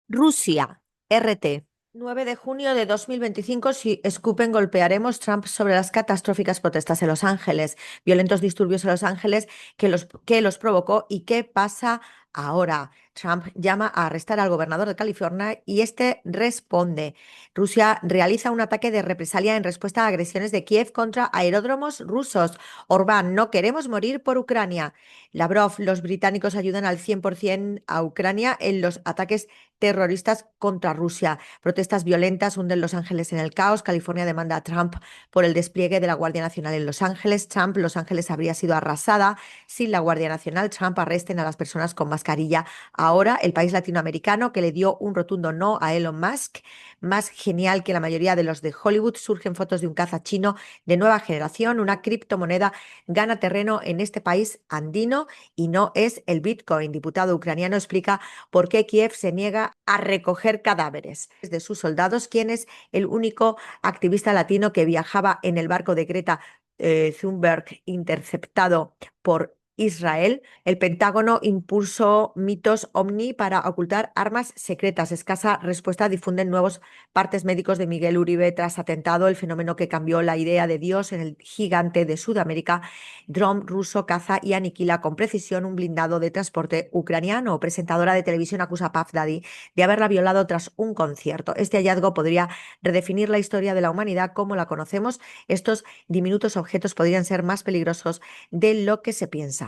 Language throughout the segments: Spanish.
Rusia, RT. 9 de junio de 2025, si escupen, golpearemos. Trump sobre las catastróficas protestas en Los Ángeles, violentos disturbios en Los Ángeles que los provocó y qué pasa ahora. Trump llama a arrestar al gobernador de California y este responde. Rusia realiza un ataque de represalia en respuesta a agresiones de Kiev contra aeródromos rusos. Orbán, no queremos morir por Ucrania. Lavrov, los británicos ayudan al 100% a Ucrania en los ataques terroristas contra Rusia. Protestas violentas hunden Los Ángeles en el caos. California demanda a Trump por el despliegue de la Guardia Nacional en Los Ángeles. Los Ángeles habría sido arrasada sin la Guardia Nacional. Trump arresten a las personas con mascarilla. Ahora, el país latinoamericano que le dio un rotundo no a Elon Musk, más genial que la mayoría de los de Hollywood, surgen fotos de un caza chino de nueva generación. Una criptomoneda gana terreno en este país andino y no es el Bitcoin. Diputado ucraniano explica por qué Kiev se niega a recoger cadáveres de sus soldados. ¿Quién es el único activista latino que viajaba en el barco de Greta Thunberg interceptado por Israel? El Pentágono impulsó mitos ovni para ocultar armas secretas. Escasa respuesta difunden nuevos partes médicos de Miguel Uribe tras atentado, el fenómeno que cambió la idea de Dios en el gigante de Sudamérica. Dron ruso caza y aniquila con precisión un blindado de transporte ucraniano. Presentadora de televisión acusa a Puff Daddy de haberla violado tras un concierto. Este hallazgo podría redefinir la historia de la humanidad como la conocemos. Estos diminutos objetos podrían ser más peligrosos de lo que se piensa.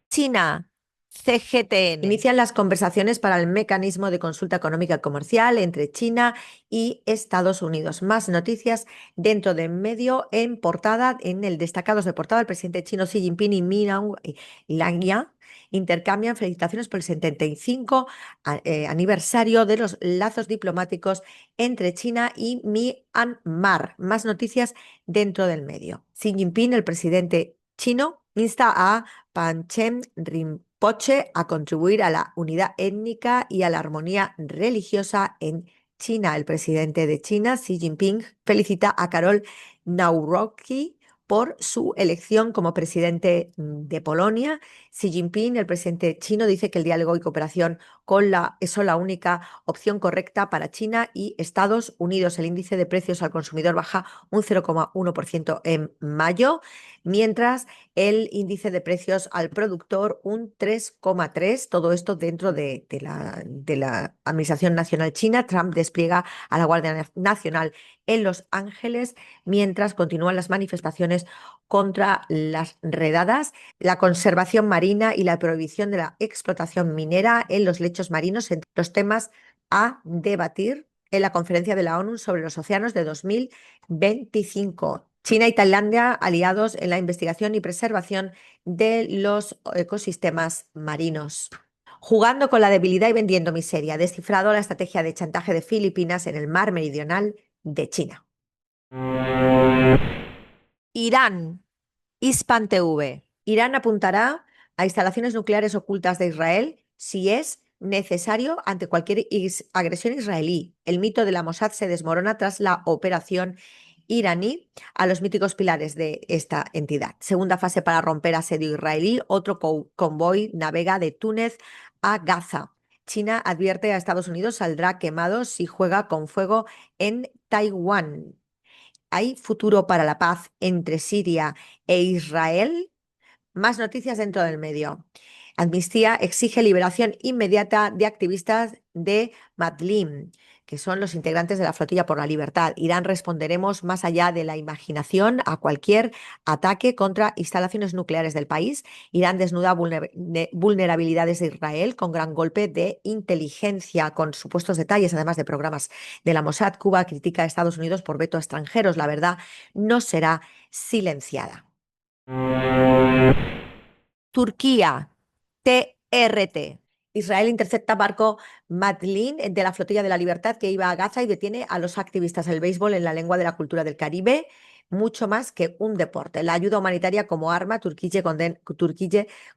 China. CGTN. Inician las conversaciones para el mecanismo de consulta económica y comercial entre China y Estados Unidos. Más noticias dentro de medio en portada, en el destacados de portada, el presidente chino Xi Jinping y Minao Langa intercambian felicitaciones por el 75 aniversario de los lazos diplomáticos entre China y Myanmar. Más noticias dentro del medio. Xi Jinping, el presidente chino, insta a Panchen Rinpoche a contribuir a la unidad étnica y a la armonía religiosa en China. El presidente de China, Xi Jinping, felicita a Karol Nawrocki por su elección como presidente de Polonia. Xi Jinping, el presidente chino, dice que el diálogo y cooperación son la única opción correcta para China y Estados Unidos. El índice de precios al consumidor baja un 0,1% en mayo, mientras el índice de precios al productor un 3,3%. Todo esto dentro de la Administración Nacional China. Trump despliega a la Guardia Nacional en Los Ángeles mientras continúan las manifestaciones contra las redadas, la conservación marina y la prohibición de la explotación minera en los lechos marinos, entre los temas a debatir en la conferencia de la ONU sobre los océanos de 2025. China y Tailandia aliados en la investigación y preservación de los ecosistemas marinos. Jugando con la debilidad y vendiendo miseria, descifrado la estrategia de chantaje de Filipinas en el mar meridional de China. Irán. Hispan TV. Irán apuntará a instalaciones nucleares ocultas de Israel si es necesario ante cualquier agresión israelí. El mito de la Mossad se desmorona tras la operación iraní a los míticos pilares de esta entidad. Segunda fase para romper asedio israelí. Otro convoy navega de Túnez a Gaza. China advierte a Estados Unidos saldrá quemado si juega con fuego en Taiwán. ¿Hay futuro para la paz entre Siria e Israel? Más noticias dentro del medio. Amnistía exige liberación inmediata de activistas de Madlin, que son los integrantes de la Flotilla por la Libertad. Irán responderemos más allá de la imaginación a cualquier ataque contra instalaciones nucleares del país. Irán desnuda vulnerabilidades de Israel con gran golpe de inteligencia, con supuestos detalles, además de programas de la Mossad. Cuba critica a Estados Unidos por veto a extranjeros. La verdad no será silenciada. Turquía, TRT. Israel intercepta barco Madlin de la Flotilla de la Libertad que iba a Gaza y detiene a los activistas del béisbol en la lengua de la cultura del Caribe. mucho más que un deporte. La ayuda humanitaria como arma, Turquía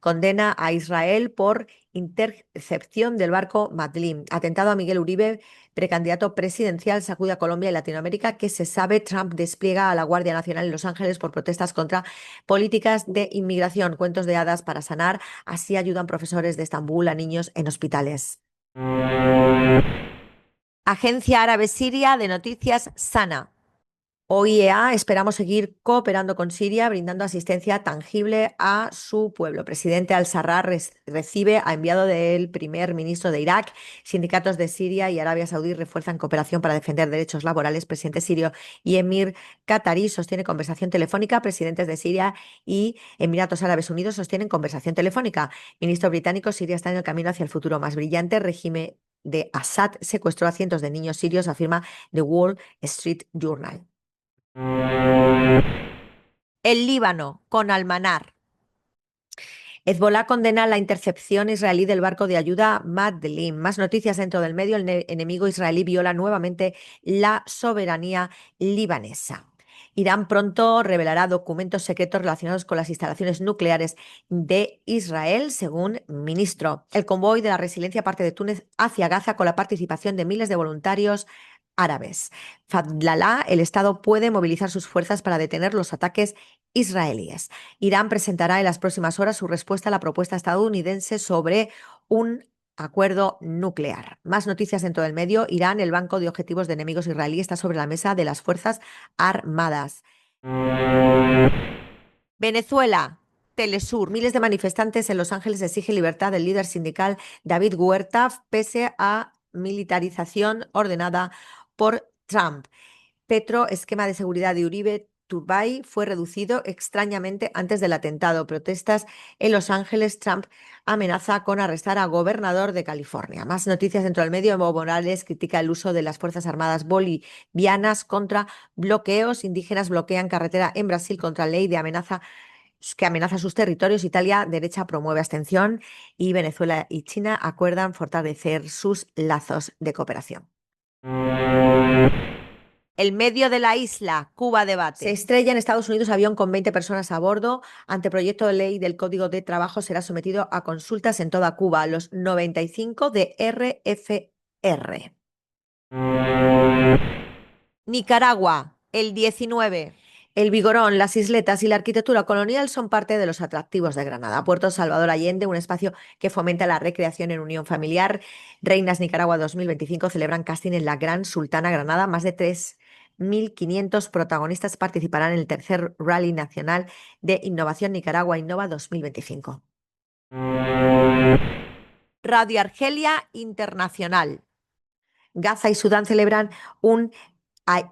condena a Israel por intercepción del barco Madlin. Atentado a Miguel Uribe, precandidato presidencial, sacude a Colombia y Latinoamérica. Que se sabe, Trump despliega a la Guardia Nacional en Los Ángeles por protestas contra políticas de inmigración. Cuentos de hadas para sanar. Así ayudan profesores de Estambul a niños en hospitales. Agencia Árabe Siria de Noticias Sana. OIEA esperamos seguir cooperando con Siria, brindando asistencia tangible a su pueblo. Presidente al-Sarraj recibe a enviado del primer ministro de Irak. Sindicatos de Siria y Arabia Saudí refuerzan cooperación para defender derechos laborales. Presidente sirio y emir qatarí sostiene conversación telefónica. Presidentes de Siria y Emiratos Árabes Unidos sostienen conversación telefónica. Ministro británico, Siria está en el camino hacia el futuro más brillante. Régimen de Assad secuestró a cientos de niños sirios, afirma The Wall Street Journal. El Líbano, con Almanar. Hezbolá condena la intercepción israelí del barco de ayuda Madlin. Más noticias dentro del medio. El enemigo israelí viola nuevamente la soberanía libanesa. Irán pronto revelará documentos secretos relacionados con las instalaciones nucleares de Israel, según ministro. El convoy de la resiliencia parte de Túnez hacia Gaza con la participación de miles de voluntarios árabes. Fadlallah, el Estado puede movilizar sus fuerzas para detener los ataques israelíes. Irán presentará en las próximas horas su respuesta a la propuesta estadounidense sobre un acuerdo nuclear. Más noticias dentro del medio. Irán, el banco de objetivos de enemigos israelí, está sobre la mesa de las Fuerzas Armadas. Venezuela. Telesur. Miles de manifestantes en Los Ángeles exigen libertad del líder sindical David Huerta pese a militarización ordenada por Trump. Petro, esquema de seguridad de Uribe Turbay, fue reducido extrañamente antes del atentado. Protestas en Los Ángeles. Trump amenaza con arrestar a gobernador de California. Más noticias dentro del medio. Evo Morales critica el uso de las Fuerzas Armadas bolivianas contra bloqueos. Indígenas bloquean carretera en Brasil contra ley de amenaza que amenaza sus territorios. Italia, derecha, promueve abstención y Venezuela y China acuerdan fortalecer sus lazos de cooperación. El medio de la isla, Cuba debate. Se estrella en Estados Unidos avión con 20 personas a bordo. Anteproyecto de ley del Código de Trabajo será sometido a consultas en toda Cuba. Los 95 de RFR. Nicaragua, el 19. El Vigorón, las isletas y la arquitectura colonial son parte de los atractivos de Granada. Puerto Salvador Allende, un espacio que fomenta la recreación en unión familiar. Reinas Nicaragua 2025 celebran casting en la Gran Sultana Granada. Más de 3.500 protagonistas participarán en el tercer Rally Nacional de Innovación Nicaragua Innova 2025. Radio Argelia Internacional. Gaza y Sudán celebran un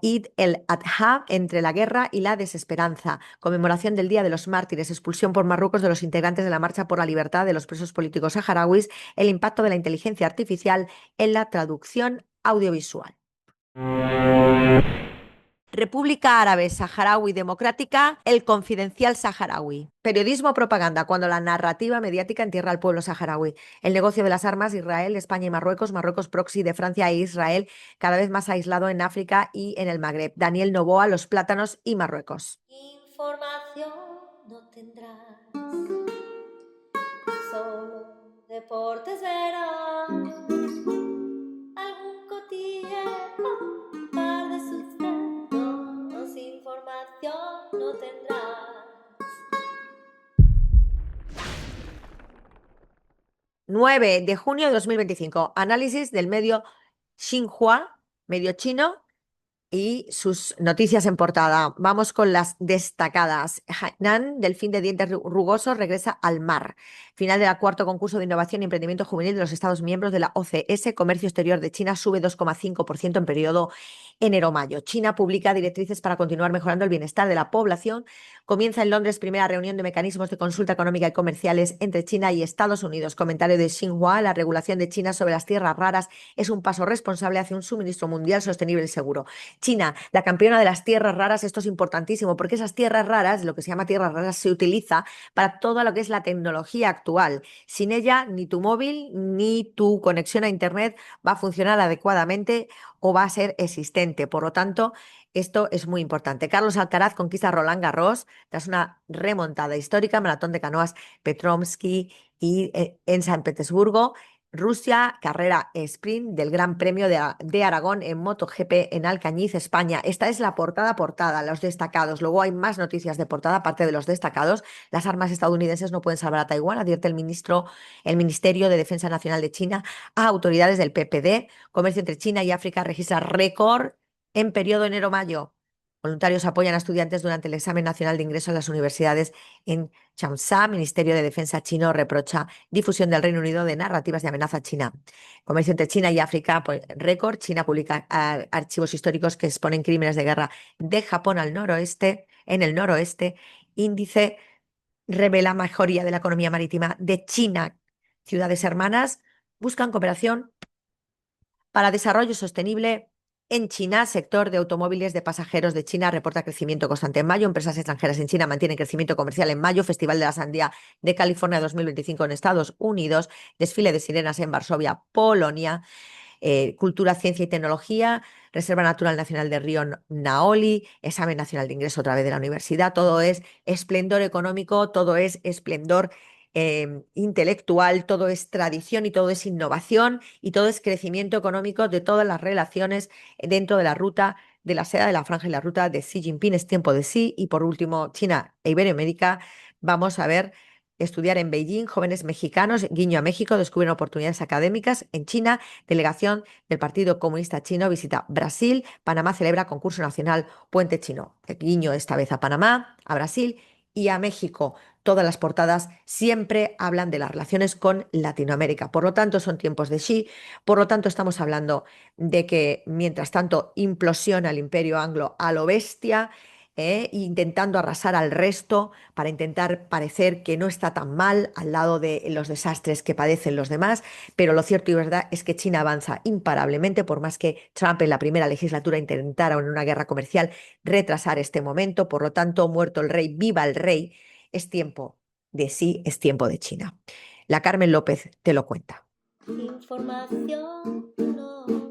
Eid el-Adha, entre la guerra y la desesperanza. Conmemoración del Día de los Mártires. Expulsión por Marruecos de los integrantes de la Marcha por la Libertad de los presos políticos saharauis. El impacto de la inteligencia artificial en la traducción audiovisual. República Árabe Saharaui Democrática, El Confidencial Saharaui. Periodismo propaganda, cuando la narrativa mediática entierra al pueblo saharaui. El negocio de las armas, Israel, España y Marruecos. Marruecos proxy de Francia e Israel, cada vez más aislado en África y en el Magreb. Daniel Noboa, los plátanos y Marruecos. Información no tendrás, solo deportes verás, algún cotilleo, un par de sucesos, información no tendrás. 9 de junio de 2025. Análisis del medio Xinhua, medio chino, y sus noticias en portada. Vamos con las destacadas. Hainan, delfín de dientes rugosos, regresa al mar. Final del cuarto concurso de innovación y emprendimiento juvenil de los Estados miembros de la OCS. Comercio exterior de China sube 2,5% en periodo enero-mayo. China publica directrices para continuar mejorando el bienestar de la población. Comienza en Londres primera reunión de mecanismos de consulta económica y comerciales entre China y Estados Unidos. Comentario de Xinhua. La regulación de China sobre las tierras raras es un paso responsable hacia un suministro mundial sostenible y seguro. China, la campeona de las tierras raras. Esto es importantísimo porque esas tierras raras, lo que se llama tierras raras, se utiliza para todo lo que es la tecnología actual. Sin ella, ni tu móvil ni tu conexión a Internet va a funcionar adecuadamente o va a ser existente. Por lo tanto, Esto es muy importante. Carlos Alcaraz conquista Roland Garros tras una remontada histórica, maratón de canoas Petrovsky y en San Petersburgo. Rusia, carrera sprint del Gran Premio de Aragón en MotoGP en Alcañiz, España. Esta es la portada, los destacados. Luego hay más noticias de portada, aparte de los destacados. Las armas estadounidenses no pueden salvar a Taiwán, advierte el Ministerio de Defensa Nacional de China a autoridades del PPD. Comercio entre China y África registra récord en periodo enero-mayo. Voluntarios apoyan a estudiantes durante el examen nacional de ingreso a las universidades en Changsha. Ministerio de Defensa chino reprocha difusión del Reino Unido de narrativas de amenaza china. Comercio entre China y África, pues, récord. China publica archivos históricos que exponen crímenes de guerra de Japón al noroeste, en el noroeste. Índice revela mejoría de la economía marítima de China. Ciudades hermanas buscan cooperación para desarrollo sostenible en China. Sector de automóviles de pasajeros de China reporta crecimiento constante en mayo. Empresas extranjeras en China mantienen crecimiento comercial en mayo. Festival de la Sandía de California 2025 en Estados Unidos. Desfile de sirenas en Varsovia, Polonia. Cultura, Ciencia y Tecnología. Reserva Natural Nacional de Río Naoli. Examen Nacional de Ingreso otra vez de la universidad. Todo es esplendor económico, todo es esplendor intelectual, todo es tradición y todo es innovación y todo es crecimiento económico de todas las relaciones dentro de la ruta de la seda de la franja y la ruta de Xi Jinping. Es tiempo de sí. Y por último, China e Iberoamérica. Vamos a ver, estudiar en Beijing. Jóvenes mexicanos, guiño a México, descubren oportunidades académicas en China. Delegación del Partido Comunista Chino visita Brasil. Panamá celebra concurso nacional Puente Chino. Guiño esta vez a Panamá, a Brasil y a México. Todas las portadas siempre hablan de las relaciones con Latinoamérica. Por lo tanto, son tiempos de Xi. Por lo tanto, estamos hablando de que, mientras tanto, implosiona el imperio anglo a lo bestia, intentando arrasar al resto para intentar parecer que no está tan mal al lado de los desastres que padecen los demás. Pero lo cierto y verdad es que China avanza imparablemente, por más que Trump en la primera legislatura intentara en una guerra comercial retrasar este momento. Por lo tanto, muerto el rey, viva el rey. Es tiempo de sí, es tiempo de China. La Carmen López te lo cuenta. Información no